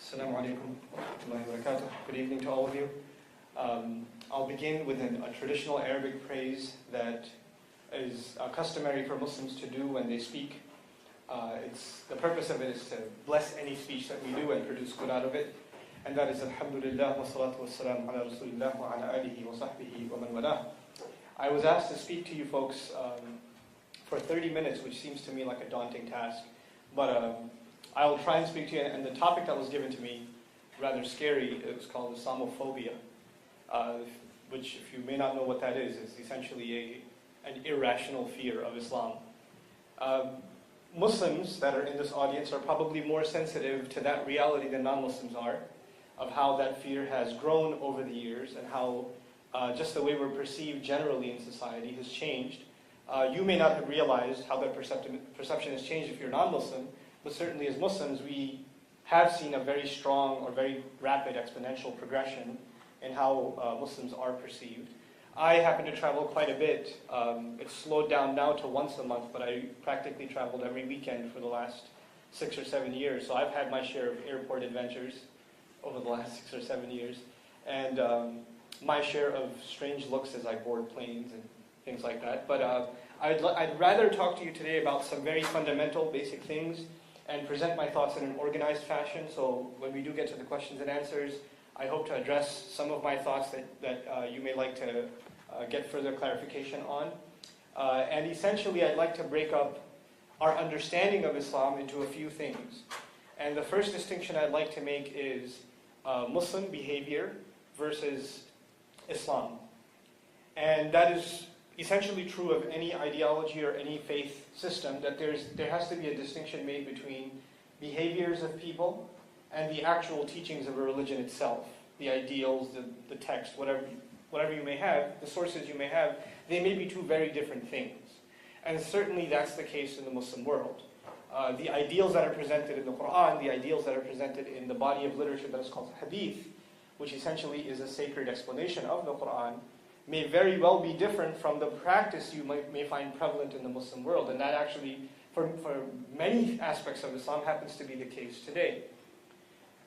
Assalamu alaikum wa rahmatullahi wa barakatuh. Good evening to all of you. I'll begin with a traditional Arabic phrase that is customary for Muslims to do when they speak. The purpose of it is to bless any speech that we do and produce good out of it. And that is Alhamdulillah wa salatu wa salam ala Rasulillah wa ala alihi wa sahbihi wa man walah. I was asked to speak to you folks for 30 minutes, which seems to me like a daunting task. But I will try and speak to you. And the topic that was given to me, rather scary, it was called Islamophobia, which, if you may not know what that is essentially an irrational fear of Islam. Muslims that are in this audience are probably more sensitive to that reality than non-Muslims are, of how that fear has grown over the years and how just the way we're perceived generally in society has changed. You may not have realized how that perception has changed if you're non-Muslim, but certainly as Muslims we have seen a very strong or very rapid exponential progression in how Muslims are perceived. I happen to travel quite a bit. It's slowed down now to once a month, but I practically traveled every weekend for the last 6 or 7 years. So I've had my share of airport adventures over the last 6 or 7 years, and my share of strange looks as I board planes and things like that. But I'd rather talk to you today about some very fundamental, basic things and present my thoughts in an organized fashion. So when we do get to the questions and answers, I hope to address some of my thoughts that you may like to get further clarification on. And essentially, I'd like to break up our understanding of Islam into a few things. And the first distinction I'd like to make is Muslim behavior versus Islam. And that is essentially true of any ideology or any faith system, that there has to be a distinction made between behaviors of people and the actual teachings of a religion itself. The ideals, the text, whatever you may have, the sources you may have, they may be two very different things. And certainly that's the case in the Muslim world. The ideals that are presented in the Quran, the ideals that are presented in the body of literature that is called hadith, which essentially is a sacred explanation of the Quran, may very well be different from the practice you may find prevalent in the Muslim world. And that actually, for many aspects of Islam, happens to be the case today.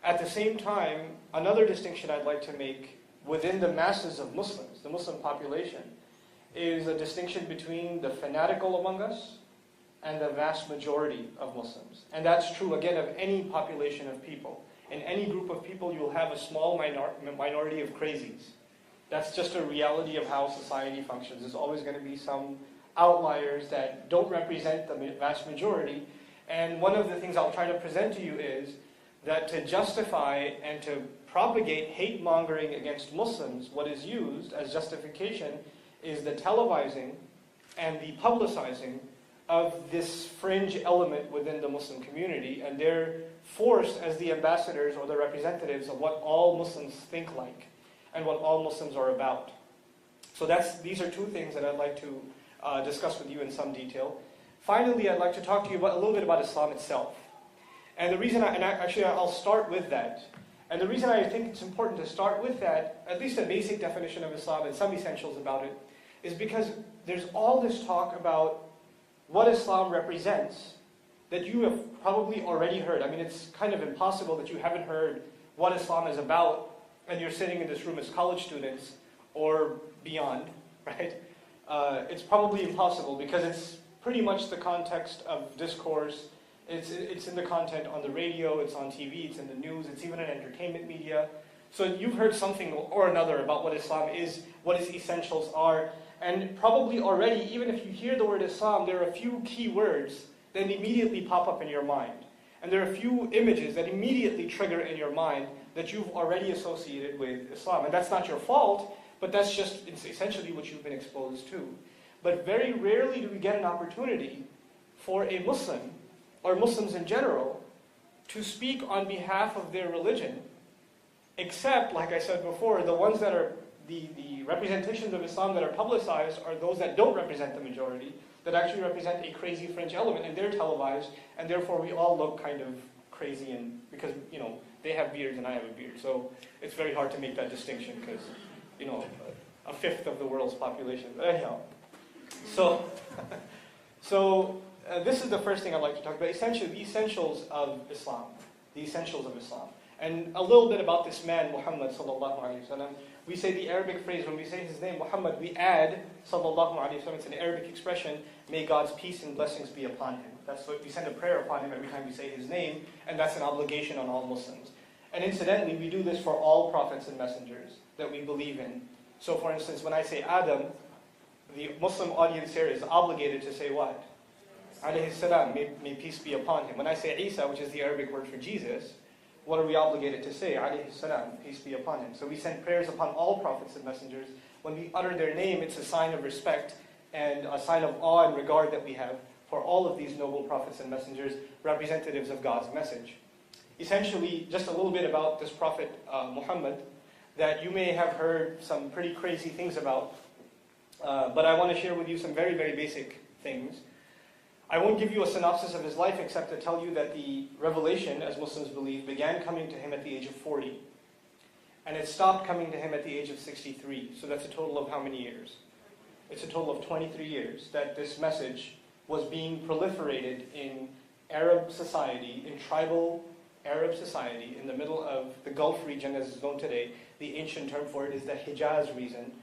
At the same time, another distinction I'd like to make within the masses of Muslims, the Muslim population, is a distinction between the fanatical among us and the vast majority of Muslims. And that's true, again, of any population of people. In any group of people, you'll have a small minority of crazies. That's just a reality of how society functions. There's always going to be some outliers that don't represent the vast majority. And one of the things I'll try to present to you is that to justify and to propagate hate-mongering against Muslims, what is used as justification is the televising and the publicizing of this fringe element within the Muslim community, and they're forced as the ambassadors or the representatives of what all Muslims think like and what all Muslims are about. So these are two things that I'd like to discuss with you in some detail. Finally, I'd like to talk to you a little bit about Islam itself. And the reason, I'll start with that. And the reason I think it's important to start with that, at least a basic definition of Islam and some essentials about it, is because there's all this talk about what Islam represents that you have probably already heard. I mean, it's kind of impossible that you haven't heard what Islam is about and you're sitting in this room as college students or beyond, right? It's probably impossible because it's pretty much the context of discourse. It's in the content on the radio, it's on TV, it's in the news, it's even in entertainment media. So you've heard something or another about what Islam is, what its essentials are, and probably already, even if you hear the word Islam, there are a few key words that immediately pop up in your mind. And there are a few images that immediately trigger in your mind that you've already associated with Islam. And that's not your fault, but that's just essentially what you've been exposed to. But very rarely do we get an opportunity for a Muslim, or Muslims in general, to speak on behalf of their religion, except, like I said before, the ones that are the representations of Islam that are publicized are those that don't represent the majority, that actually represent a crazy fringe element, and they're televised, and therefore we all look kind of crazy, and because they have beards and I have a beard, so it's very hard to make that distinction because a fifth of the world's population. But anyhow, so this is the first thing I'd like to talk about. Essentially, the essentials of Islam. The essentials of Islam. And a little bit about this man, Muhammad sallallahu alayhi wa sallam. We say the Arabic phrase, when we say his name, Muhammad, we add sallallahu alayhi wa sallam. It's an Arabic expression, may God's peace and blessings be upon him. That's what we send a prayer upon him every time we say his name, and that's an obligation on all Muslims. And incidentally, we do this for all prophets and messengers that we believe in. So for instance, when I say Adam, the Muslim audience here is obligated to say what? Alayhi salam, may peace be upon him. When I say Isa, which is the Arabic word for Jesus, what are we obligated to say? Alayhi salam, peace be upon him. So we send prayers upon all prophets and messengers. When we utter their name, it's a sign of respect and a sign of awe and regard that we have for all of these noble prophets and messengers, representatives of God's message. Essentially, just a little bit about this prophet Muhammad, that you may have heard some pretty crazy things about, but I want to share with you some very, very basic things. I won't give you a synopsis of his life except to tell you that the revelation, as Muslims believe, began coming to him at the age of 40. And it stopped coming to him at the age of 63. So that's a total of how many years? It's a total of 23 years that this message was being proliferated in Arab society, in tribal Arab society, in the middle of the Gulf region as is known today. The ancient term for it is the Hijaz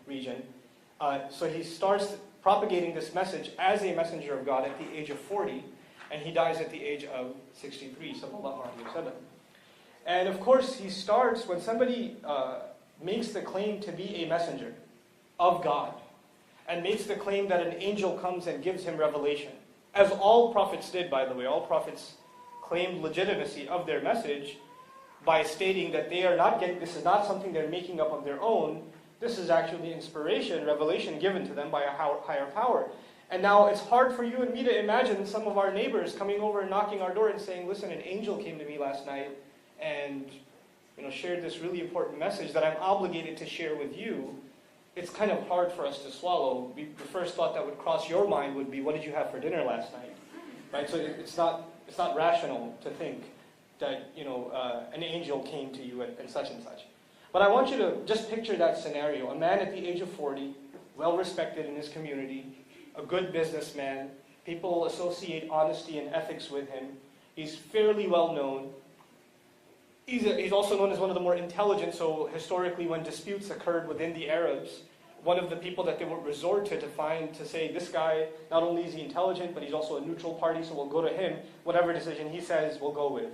region. So he starts propagating this message as a messenger of God at the age of 40, and he dies at the age of 63, sallallahu alaihi wasallam. And of course, he starts, when somebody makes the claim to be a messenger of God, and makes the claim that an angel comes and gives him revelation, as all prophets did, by the way. All prophets claimed legitimacy of their message by stating that they are not this is not something they're making up of their own. This is actually inspiration, revelation given to them by a higher power. And now it's hard for you and me to imagine some of our neighbors coming over and knocking our door and saying, listen, an angel came to me last night and shared this really important message that I'm obligated to share with you. It's kind of hard for us to swallow. The first thought that would cross your mind would be, what did you have for dinner last night? Right? So it's not rational to think that an angel came to you and such and such. But I want you to just picture that scenario. A man at the age of 40, well respected in his community, a good businessman. People associate honesty and ethics with him. He's fairly well known. He's also known as one of the more intelligent, so historically when disputes occurred within the Arabs, one of the people that they would resort to say, this guy, not only is he intelligent, but he's also a neutral party, so we'll go to him. Whatever decision he says, we'll go with.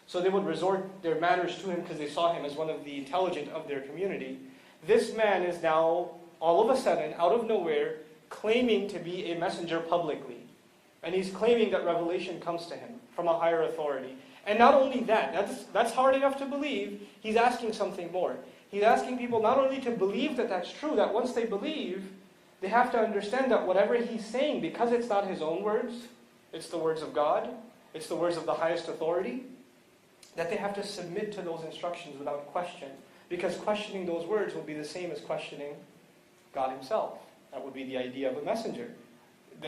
So they would resort their manners to him because they saw him as one of the intelligent of their community. This man is now, all of a sudden, out of nowhere, claiming to be a messenger publicly. And he's claiming that revelation comes to him from a higher authority. And not only that's hard enough to believe, he's asking something more. He's asking people not only to believe that that's true, that once they believe, they have to understand that whatever he's saying, because it's not his own words, it's the words of God, it's the words of the highest authority, that they have to submit to those instructions without question. Because questioning those words will be the same as questioning God himself. That would be the idea of a messenger.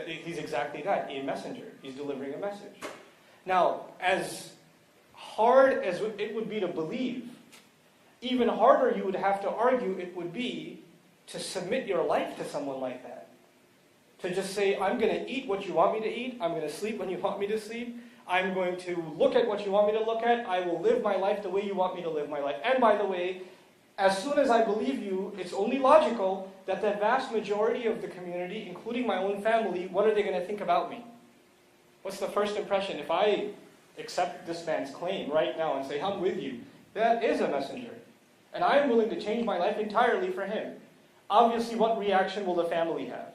He's exactly that, a messenger. He's delivering a message. Now, as hard as it would be to believe, even harder you would have to argue it would be to submit your life to someone like that. To just say, I'm going to eat what you want me to eat, I'm going to sleep when you want me to sleep, I'm going to look at what you want me to look at, I will live my life the way you want me to live my life. And by the way, as soon as I believe you, it's only logical that the vast majority of the community, including my own family, what are they going to think about me? What's the first impression? If I accept this man's claim right now and say, I'm with you, that is a messenger. And I am willing to change my life entirely for him. Obviously, what reaction will the family have?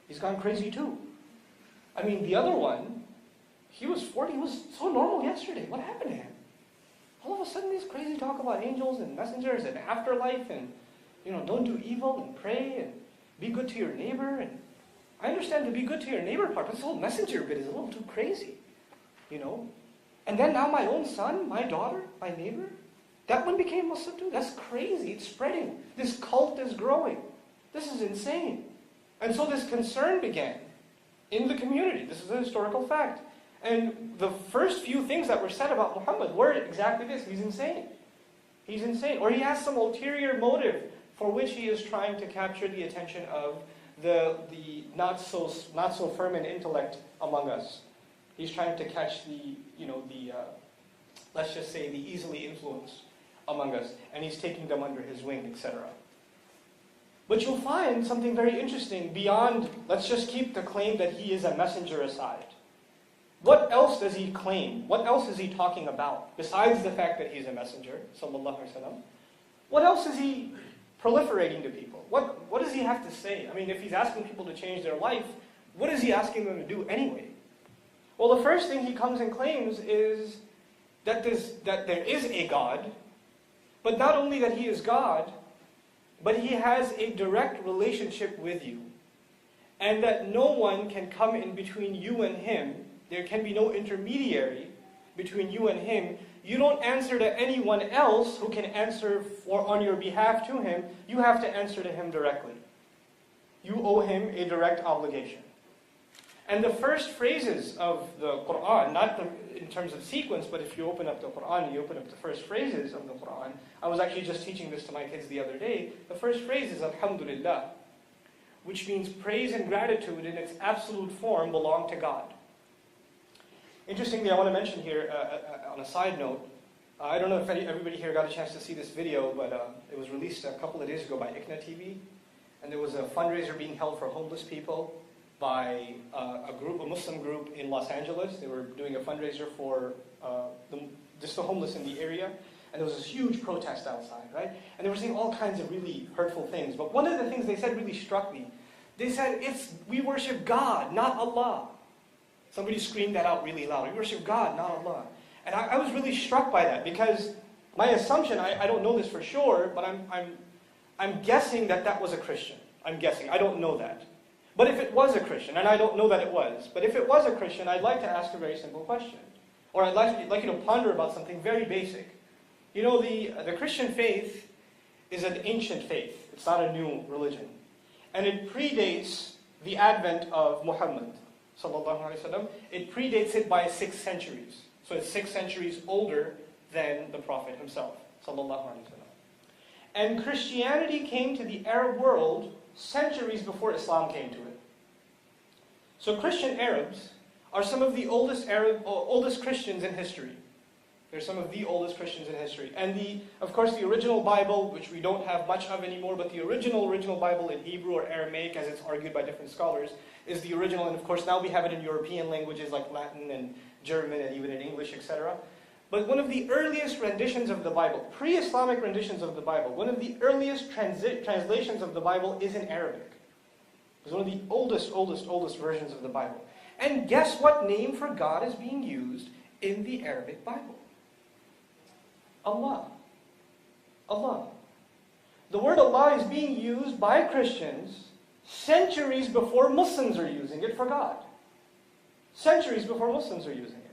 He's gone crazy too. I mean, the other one, he was 40, he was so normal yesterday. What happened to him? All of a sudden, these crazy talk about angels and messengers and afterlife and, don't do evil and pray and be good to your neighbor. And I understand to be good to your neighbor part, but this whole messenger bit is a little too crazy, And then now my own son, my daughter, my neighbor, that one became Muslim too. That's crazy. It's spreading. This cult is growing. This is insane. And so this concern began in the community. This is a historical fact. And the first few things that were said about Muhammad were exactly this. He's insane. He's insane. Or he has some ulterior motive for which he is trying to capture the attention of the not so firm in intellect among us. He's trying to catch the let's just say, the easily influenced among us, and he's taking them under his wing, etc. But you'll find something very interesting beyond, let's just keep the claim that he is a messenger aside. What else does he claim? What else is he talking about? Besides the fact that he's a messenger, sallallahu alaihi wasallam, what else is he proliferating to people? What does he have to say? I mean, if he's asking people to change their life, what is he asking them to do anyway? Well, the first thing he comes and claims is that there is a God, but not only that he is God, but he has a direct relationship with you. And that no one can come in between you and him. There can be no intermediary between you and him. You don't answer to anyone else who can answer on your behalf to him. You have to answer to him directly. You owe him a direct obligation. And the first phrases of the Quran, not in terms of sequence, but if you open up the Quran and you open up the first phrases of the Quran, I was actually just teaching this to my kids the other day. The first phrase is Alhamdulillah, which means praise and gratitude in its absolute form belong to God. Interestingly, I want to mention here, on a side note, I don't know if everybody here got a chance to see this video, but it was released a couple of days ago by ICNA TV, and there was a fundraiser being held for homeless people by a Muslim group in Los Angeles. They were doing a fundraiser for just the homeless in the area, and there was this huge protest outside, right? And they were saying all kinds of really hurtful things, but one of the things they said really struck me. They said, we worship God, not Allah. Somebody screamed that out really loud. We worship God, not Allah. And I was really struck by that, because my assumption, I don't know this for sure, but I'm guessing that was a Christian. I'm guessing. I don't know that. But if it was a Christian, and I don't know that it was, but if it was a Christian, I'd like to ask a very simple question. Or I'd like you to ponder about something very basic. You know, the Christian faith is an ancient faith. It's not a new religion. And it predates the advent of Muhammad, sallallahu alaihi wasallam. It predates it by 6 centuries. So it's 6 centuries older than the Prophet himself, sallallahu alaihi wasallam. And Christianity came to the Arab world centuries before Islam came to it. So Christian Arabs are some of the oldest Christians in history. They're some of the oldest Christians in history. And of course, the original Bible, which we don't have much of anymore, but the original Bible in Hebrew or Aramaic, as it's argued by different scholars, is the original. And of course, now we have it in European languages like Latin and German and even in English, etc. But one of the earliest renditions of the Bible, pre-Islamic renditions of the Bible, one of the earliest translations of the Bible is in Arabic. It's one of the oldest versions of the Bible. And guess what name for God is being used in the Arabic Bible? Allah. Allah. The word Allah is being used by Christians centuries before Muslims are using it for God. Centuries before Muslims are using it.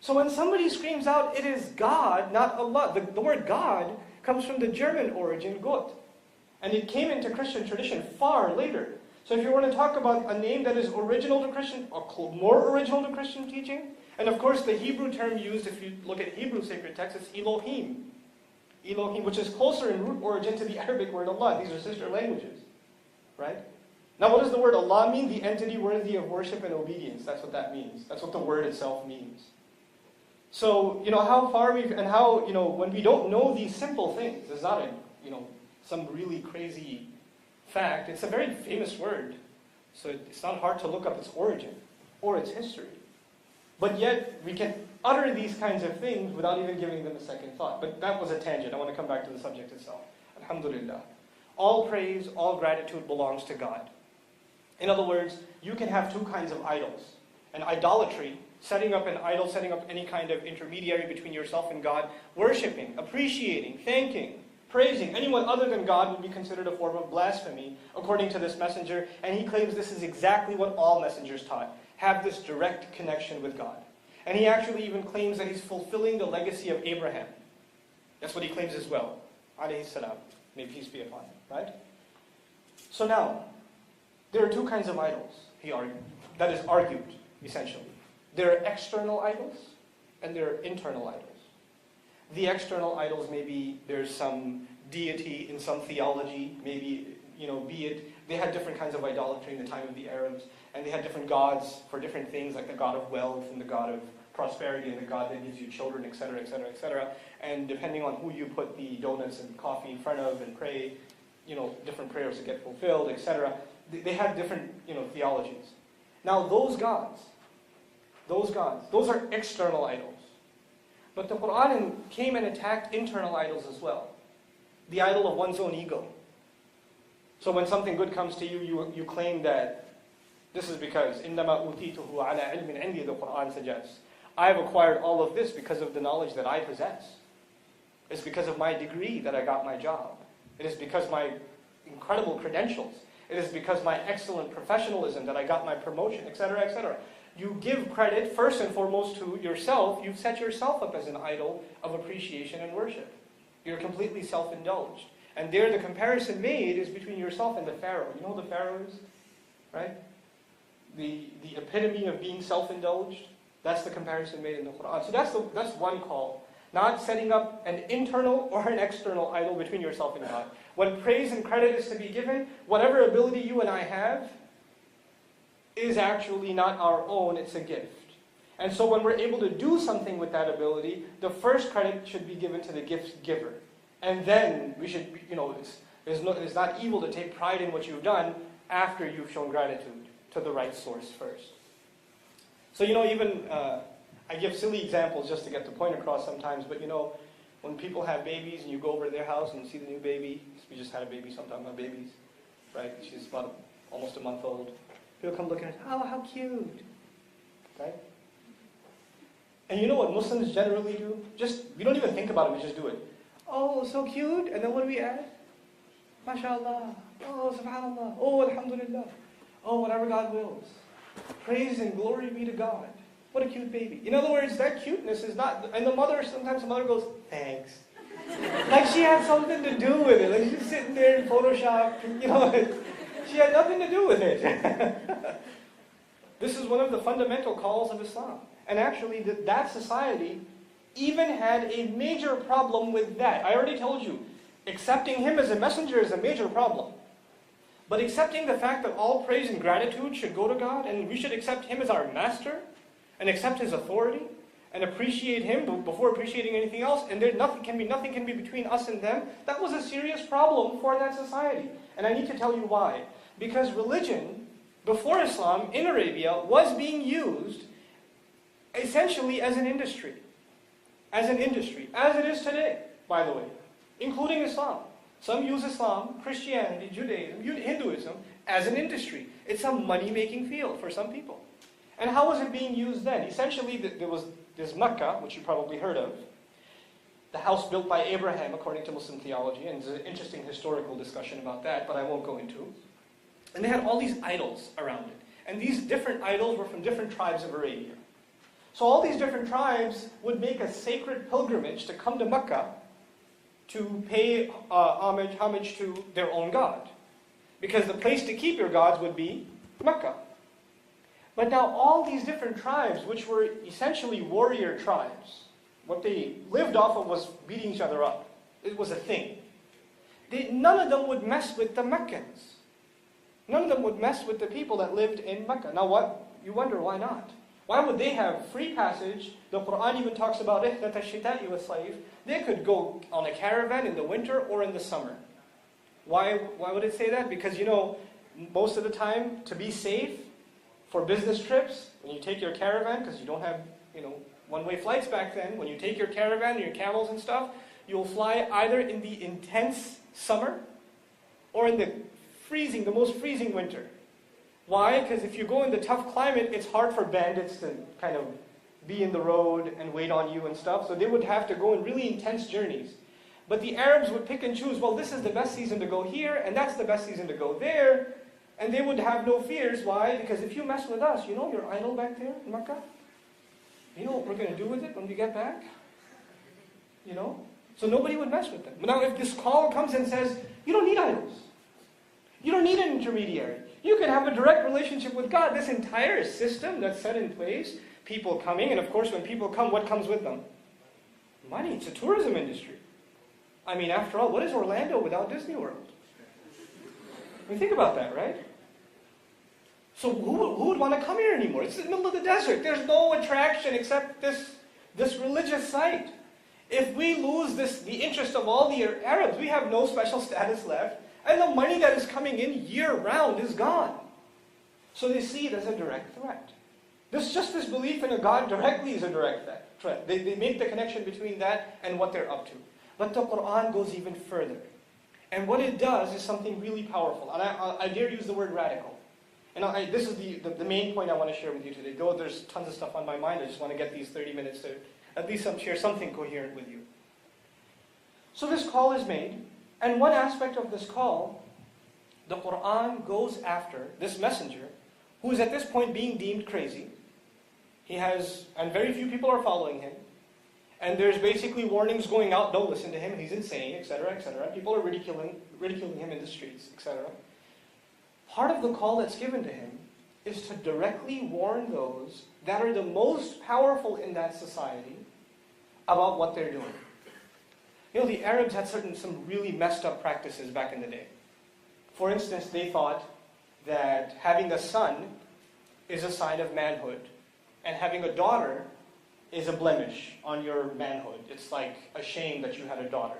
So when somebody screams out, it is God, not Allah. The word God comes from the German origin, Gott. And it came into Christian tradition far later. So if you want to talk about a name that is original to Christian, or more original to Christian teaching, and of course the Hebrew term used, if you look at Hebrew sacred texts, it's Elohim. Elohim, which is closer in root origin to the Arabic word Allah. These are sister languages. Right? Now what does the word Allah mean? The entity worthy of worship and obedience. That's what that means. That's what the word itself means. So, how far when we don't know these simple things, there's not some really crazy fact. It's a very famous word. So it's not hard to look up its origin or its history. But yet, we can utter these kinds of things without even giving them a second thought. But that was a tangent. I want to come back to the subject itself. Alhamdulillah. All praise, all gratitude belongs to God. In other words, you can have 2 kinds of idols. An idolatry, setting up an idol, setting up any kind of intermediary between yourself and God, worshipping, appreciating, thanking, praising anyone other than God would be considered a form of blasphemy, according to this messenger, and he claims this is exactly what all messengers taught. Have this direct connection with God. And he actually even claims that he's fulfilling the legacy of Abraham. That's what he claims as well. Alayhi salam. May peace be upon him. Right? So now, there are 2 kinds of idols, he argued. That is argued, essentially. There are external idols, and there are internal idols. The external idols, maybe there's some deity in some theology, maybe, be it, they had different kinds of idolatry in the time of the Arabs, and they had different gods for different things, like the god of wealth and the god of prosperity and the God that gives you children, etc., etc., etc. And depending on who you put the donuts and coffee in front of and pray, different prayers to get fulfilled, etc. They have different, theologies. Now those gods, those are external idols. But the Quran came and attacked internal idols as well. The idol of one's own ego. So when something good comes to you, you claim that this is because إِنَّمَا أُوتِيتُهُ عَلَى عِلْمٍ عِنْدِي, the Quran suggests. I've acquired all of this because of the knowledge that I possess. It's because of my degree that I got my job. It is because of my incredible credentials. It is because of my excellent professionalism that I got my promotion, etc., etc. You give credit first and foremost to yourself. You've set yourself up as an idol of appreciation and worship. You're completely self-indulged. And there the comparison made is between yourself and the Pharaoh. You know who the Pharaoh is? Right? The epitome of being self-indulged. That's the comparison made in the Quran. So that's one call. Not setting up an internal or an external idol between yourself and God. When praise and credit is to be given, whatever ability you and I have is actually not our own, it's a gift. And so when we're able to do something with that ability, the first credit should be given to the gift giver. And then we should, it's not evil to take pride in what you've done after you've shown gratitude to the right source first. So, even I give silly examples just to get the point across sometimes, but when people have babies and you go over to their house and you see the new baby, we just had a baby sometime, my babies, right? She's about almost a month old. People come looking at her, oh, how cute, right? And you know what Muslims generally do? We don't even think about it, we just do it. Oh, so cute, and then what do we add? MashaAllah, oh, subhanallah, oh, alhamdulillah, oh, whatever God wills. Praise and glory be to God. What a cute baby. In other words, that cuteness is not, and sometimes the mother goes, thanks. Like she had something to do with it. Like she's sitting there in Photoshop, she had nothing to do with it. This is one of the fundamental calls of Islam. And actually, that society even had a major problem with that. I already told you, accepting him as a messenger is a major problem. But accepting the fact that all praise and gratitude should go to God, and we should accept him as our master, and accept his authority, and appreciate him before appreciating anything else, and nothing can be between us and them, that was a serious problem for that society. And I need to tell you why. Because religion, before Islam, in Arabia, was being used essentially as an industry. As an industry. As it is today, by the way. Including Islam. Some use Islam, Christianity, Judaism, Hinduism as an industry. It's a money-making field for some people. And how was it being used then? Essentially, there's Mecca, which you probably heard of. The house built by Abraham, according to Muslim theology. And there's an interesting historical discussion about that, but I won't go into. And they had all these idols around it. And these different idols were from different tribes of Arabia. So all these different tribes would make a sacred pilgrimage to come to Mecca to pay homage to their own god. Because the place to keep your gods would be Mecca. But now all these different tribes, which were essentially warrior tribes, what they lived off of was beating each other up. It was a thing. None of them would mess with the Meccans. None of them would mess with the people that lived in Mecca. Now you wonder why not? Why would they have free passage? The Quran even talks about رِحْلَةَ الشِّتَاءِ وَالصَّيْفِ. They could go on a caravan in the winter or in the summer. Why would it say that? Because most of the time, to be safe for business trips, when you take your caravan, because you don't have one-way flights back then, when you take your caravan and your camels and stuff, you'll fly either in the intense summer or in the most freezing winter. Why? Because if you go in the tough climate, it's hard for bandits to kind of be in the road and wait on you and stuff. So they would have to go in really intense journeys. But the Arabs would pick and choose, well, this is the best season to go here, and that's the best season to go there. And they would have no fears. Why? Because if you mess with us, your idol back there in Mecca? You know what we're going to do with it when we get back? So nobody would mess with them. Now if this call comes and says, you don't need idols. You don't need an intermediary. You can have a direct relationship with God. This entire system that's set in place, people coming, and of course when people come, what comes with them? Money. It's a tourism industry. I mean, after all, what is Orlando without Disney World? I mean, think about that, right? So who would want to come here anymore? It's in the middle of the desert. There's no attraction except this religious site. If we lose the interest of all the Arabs, we have no special status left, and the money that is coming in year-round is gone. So they see it as a direct threat. This belief in a God directly is a direct threat. They make the connection between that and what they're up to. But the Quran goes even further. And what it does is something really powerful. And I dare use the word radical. And this is the main point I want to share with you today. Though there's tons of stuff on my mind, I just want to get these 30 minutes to at least share something coherent with you. So this call is made. And one aspect of this call, the Quran goes after this messenger, who is at this point being deemed crazy. And very few people are following him. And there's basically warnings going out, don't listen to him, he's insane, etc., etc. People are ridiculing him in the streets, etc. Part of the call that's given to him is to directly warn those that are the most powerful in that society about what they're doing. You know, the Arabs had some really messed up practices back in the day. For instance, they thought that having a son is a sign of manhood, and having a daughter is a blemish on your manhood. It's like a shame that you had a daughter.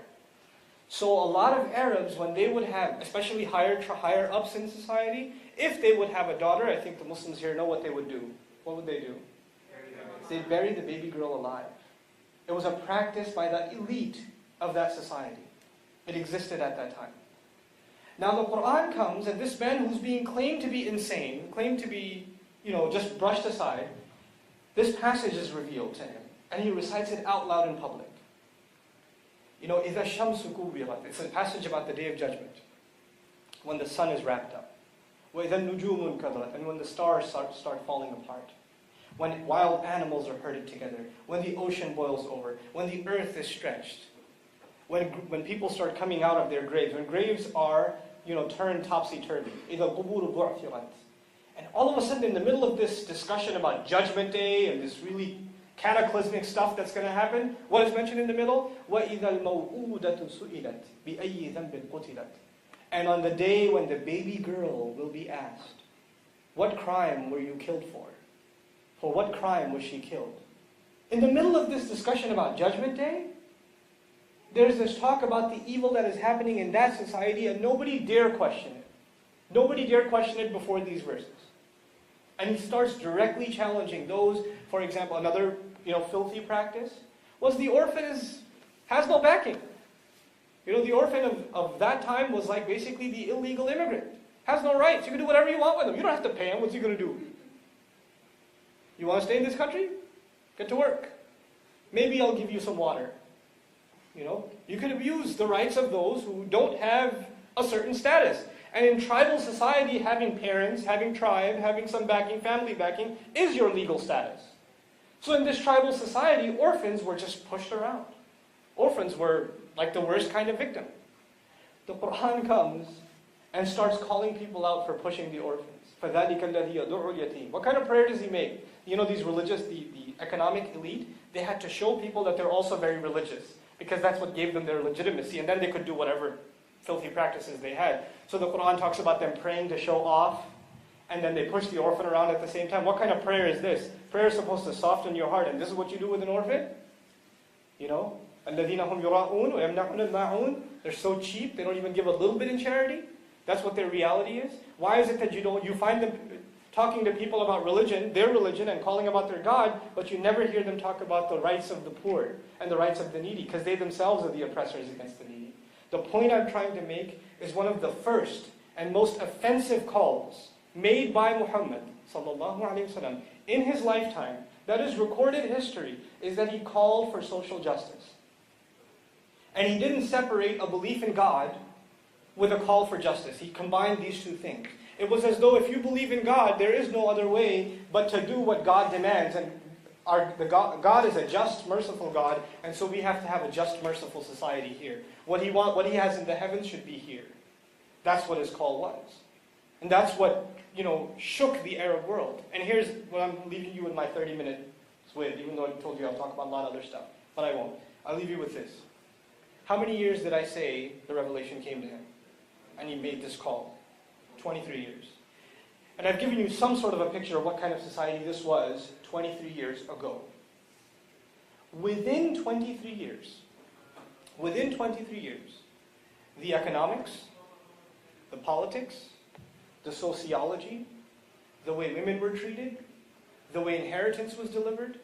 So a lot of Arabs, when they would have, especially higher ups in society, if they would have a daughter, I think the Muslims here know what they would do. What would they do? They'd bury the baby girl alive. It was a practice by the elite of that society. It existed at that time. Now the Quran comes, and this man who's being claimed to be insane, claimed to be, just brushed aside, this passage is revealed to him, and he recites it out loud in public. إِذَا الشَّمْسُ كُوِّرَتْ. It's a passage about the Day of Judgment, when the sun is wrapped up. وَإِذَا النُّجُومُ انْكَدَرَتْ. And when the stars start falling apart. When wild animals are herded together. When the ocean boils over. When the earth is stretched. When people start coming out of their graves. When graves are, turned topsy-turvy. إِذَا الْقُبُورُ بُعْثِرَتْ. And all of a sudden, in the middle of this discussion about Judgment Day and this really cataclysmic stuff that's going to happen, what is mentioned in the middle? وَإِذَا الْمَوْءُودَةُ سُئِلَتْ بِأَيِّ ذَنْبٍ قُتِلَتْ. And on the day when the baby girl will be asked, what crime were you killed for? For what crime was she killed? In the middle of this discussion about Judgment Day, there's this talk about the evil that is happening in that society, and nobody dare question it. Nobody dare question it before these verses. And he starts directly challenging those. For example, another filthy practice was the orphan has no backing. The orphan of that time was like basically the illegal immigrant. Has no rights. You can do whatever you want with him. You don't have to pay him. What's he going to do? You want to stay in this country? Get to work. Maybe I'll give you some water. You can abuse the rights of those who don't have a certain status. And in tribal society, having parents, having tribe, having some backing, family backing, is your legal status. So in this tribal society, orphans were just pushed around. Orphans were like the worst kind of victim. The Quran comes and starts calling people out for pushing the orphans. فَذَلِكَ الَّذِي يَدُعُ الْيَتِيمَ. What kind of prayer does he make? These religious, the economic elite, they had to show people that they're also very religious, because that's what gave them their legitimacy, and then they could do whatever filthy practices they had. So the Quran talks about them praying to show off, and then they push the orphan around at the same time. What kind of prayer is this? Prayer is supposed to soften your heart, and this is what you do with an orphan? الَّذِينَ هُمْ يُرَاءُونَ وَيَمْنَعُونَ الْمَاعُونَ. They're so cheap, they don't even give a little bit in charity. That's what their reality is. Why is it that you find them talking to people about religion, their religion, and calling about their God, but you never hear them talk about the rights of the poor and the rights of the needy, because they themselves are the oppressors against the needy. The point I'm trying to make is one of the first and most offensive calls made by Muhammad sallallahu alaihi wasallam in his lifetime, that is recorded history, is that he called for social justice. And he didn't separate a belief in God with a call for justice. He combined these two things. It was as though if you believe in God, there is no other way but to do what God demands. And God is a just, merciful God, and so we have to have a just, merciful society here. What he has in the heavens should be here. That's what his call was. And that's what, shook the Arab world. And here's what I'm leaving you with my 30 minutes with, even though I told you I'll talk about a lot of other stuff. But I won't. I'll leave you with this. How many years did I say the revelation came to him? And he made this call? 23 years. And I've given you some sort of a picture of what kind of society this was 23 years ago. Within 23 years, the economics, the politics, the sociology, the way women were treated, the way inheritance was delivered,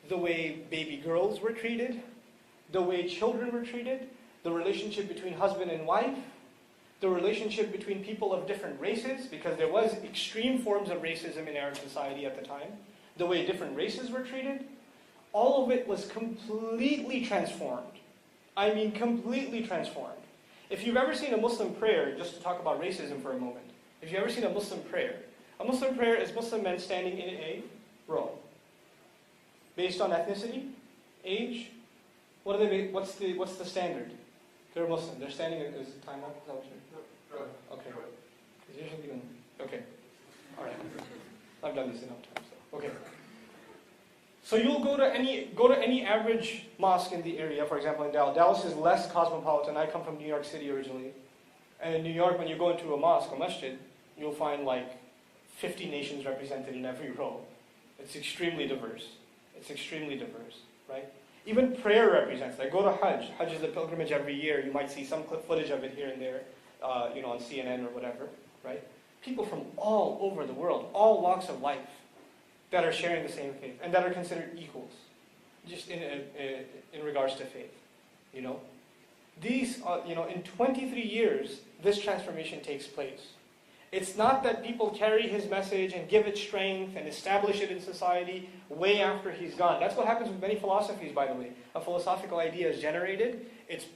the way baby girls were treated, the way children were treated, the relationship between husband and wife, the relationship between people of different races, because there was extreme forms of racism in Arab society at the time, the way different races were treated, all of it was completely transformed. I mean completely transformed. If you've ever seen a Muslim prayer, just to talk about racism for a moment, if you've ever seen a Muslim prayer is Muslim men standing in a row. Based on ethnicity, age, what's the standard? They're Muslim. They're standing. Is the time up? Okay. Okay. All right. I've done this enough times. So. Okay. So you'll go to any average mosque in the area. For example, in Dallas. Dallas is less cosmopolitan. I come from New York City originally, and in New York, when you go into a mosque, a masjid, you'll find like 50 nations represented in every row. It's extremely diverse. Right? Even prayer represents. Like go to Hajj. Hajj is a pilgrimage every year. You might see some clip footage of it here and there, on CNN or whatever, right? People from all over the world, all walks of life, that are sharing the same faith and that are considered equals, just in regards to faith. These, in 23 years, this transformation takes place. It's not that people carry his message and give it strength and establish it in society way after he's gone. That's what happens with many philosophies, by the way. A philosophical idea is generated, it's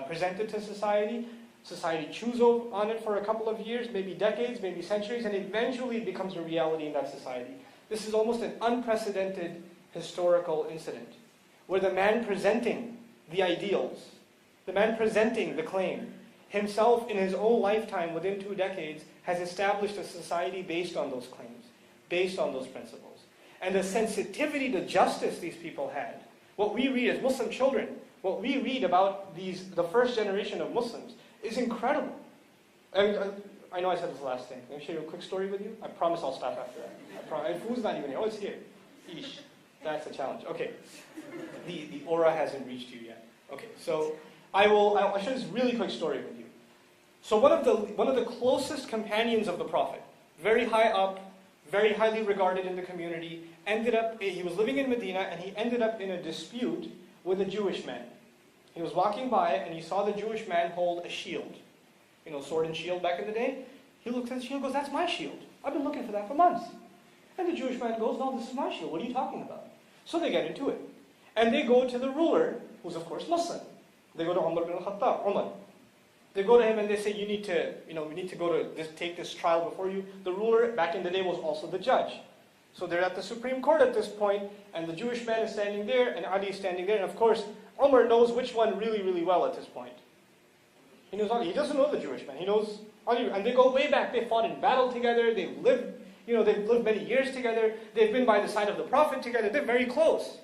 presented to society, society chews on it for a couple of years, maybe decades, maybe centuries, and eventually it becomes a reality in that society. This is almost an unprecedented historical incident, where the man presenting the ideals, the man presenting the claim, himself in his own lifetime within 2 decades has established a society based on those claims, based on those principles. And the sensitivity to justice these people had, what we read as Muslim children, what we read about the first generation of Muslims is incredible. I know I said this last thing. Let me share a quick story with you. I promise I'll stop after that. Food's not even here. Oh, it's here. Eesh. That's a challenge. Okay. The aura hasn't reached you yet. Okay, so I'll share this really quick story with you. So one of the closest companions of the Prophet, very high up, very highly regarded in the community, he was living in Medina and he ended up in a dispute with a Jewish man. He was walking by and he saw the Jewish man hold a shield. Sword and shield back in the day. He looks at the shield and goes, "That's my shield. I've been looking for that for months." And the Jewish man goes, "No, this is my shield. What are you talking about?" So they get into it. And they go to the ruler, who's of course Muslim. They go to Umar bin al-Khattab, They go to him and they say, we need to go to take this trial before you. The ruler back in the day was also the judge. So they're at the Supreme Court at this point, and the Jewish man is standing there, and Ali is standing there, and of course, Umar knows which one really, really well at this point. He knows Ali. He doesn't know the Jewish man. He knows Ali. And they go way back. They fought in battle together. They've lived many years together. They've been by the side of the Prophet together. They're very close.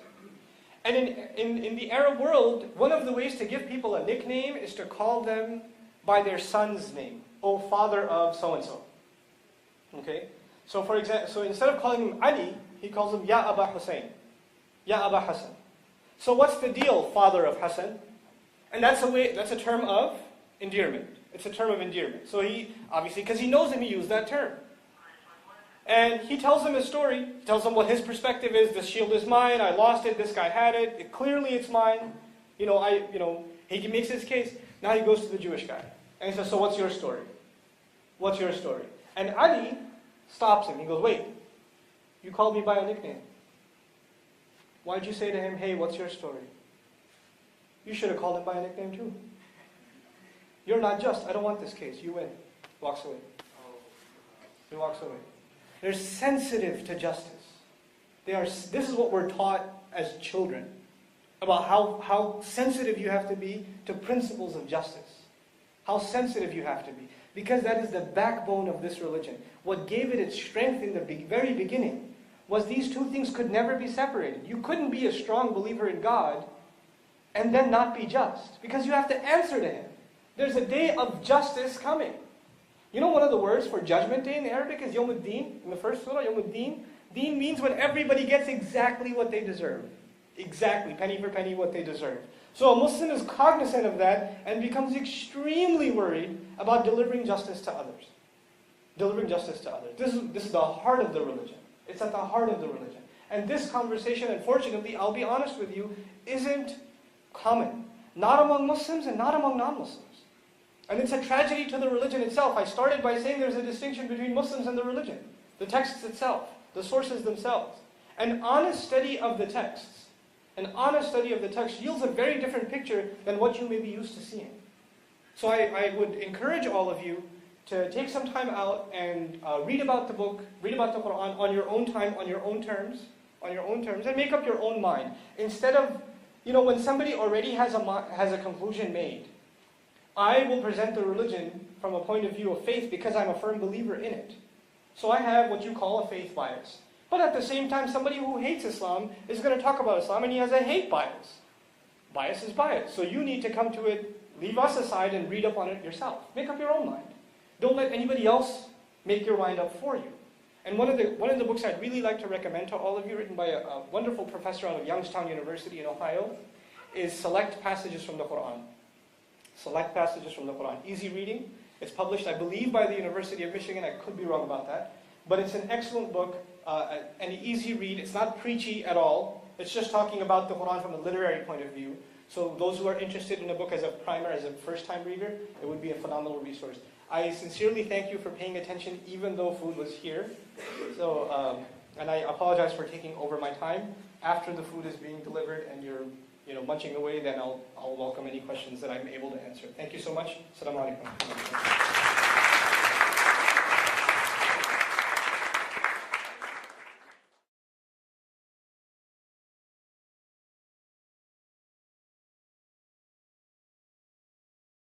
And in the Arab world, one of the ways to give people a nickname is to call them by their son's name. "Oh, father of so-and-so." Okay? So for example, instead of calling him Ali, he calls him Ya Aba Hussein. Ya Aba Hassan. So what's the deal, father of Hassan? And that's a term of endearment. It's a term of endearment. So he, obviously, because he knows him, he used that term. And he tells them his story. He tells them what his perspective is. "This shield is mine. I lost it. This guy had it. Clearly it's mine. He makes his case. Now he goes to the Jewish guy. And he says, "So what's your story? What's your story?" And Ali stops him. He goes, "Wait, you called me by a nickname. Why'd you say to him, 'Hey, what's your story?' You should have called him by a nickname too. You're not just. I don't want this case. You win." Walks away. He walks away. They're sensitive to justice. This is what we're taught as children, about how sensitive you have to be to principles of justice. How sensitive you have to be. Because that is the backbone of this religion. What gave it its strength in the very beginning was these two things could never be separated. You couldn't be a strong believer in God and then not be just. Because you have to answer to Him. There's a day of justice coming. You know one of the words for judgment day in Arabic is Yawm al-Din, in the first surah, Yawm al-Din. Deen means when everybody gets exactly what they deserve. Exactly, penny for penny what they deserve. So a Muslim is cognizant of that and becomes extremely worried about delivering justice to others. Delivering justice to others. This is the heart of the religion. It's at the heart of the religion. And this conversation, unfortunately, I'll be honest with you, isn't common. Not among Muslims and not among non-Muslims. And it's a tragedy to the religion itself. I started by saying there's a distinction between Muslims and the religion. The texts itself, the sources themselves. An honest study of the texts, yields a very different picture than what you may be used to seeing. So I would encourage all of you to take some time out and read about the book, read about the Quran on your own time, on your own terms, and make up your own mind. Instead of, when somebody already has a conclusion made, I will present the religion from a point of view of faith because I'm a firm believer in it. So I have what you call a faith bias. But at the same time, somebody who hates Islam is going to talk about Islam and he has a hate bias. Bias is bias. So you need to come to it, leave us aside and read up on it yourself. Make up your own mind. Don't let anybody else make your mind up for you. And one of the books I'd really like to recommend to all of you, written by a wonderful professor out of Youngstown University in Ohio, is Select Passages from the Quran. Select Passages from the Quran. Easy reading. It's published, I believe, by the University of Michigan. I could be wrong about that. But it's an excellent book, an easy read. It's not preachy at all. It's just talking about the Quran from a literary point of view. So those who are interested in a book as a primer, as a first-time reader, it would be a phenomenal resource. I sincerely thank you for paying attention, even though food was here. So, and I apologize for taking over my time. After the food is being delivered and you're munching away, then I'll welcome any questions that I'm able to answer. Thank you so much. Assalamu alaikum.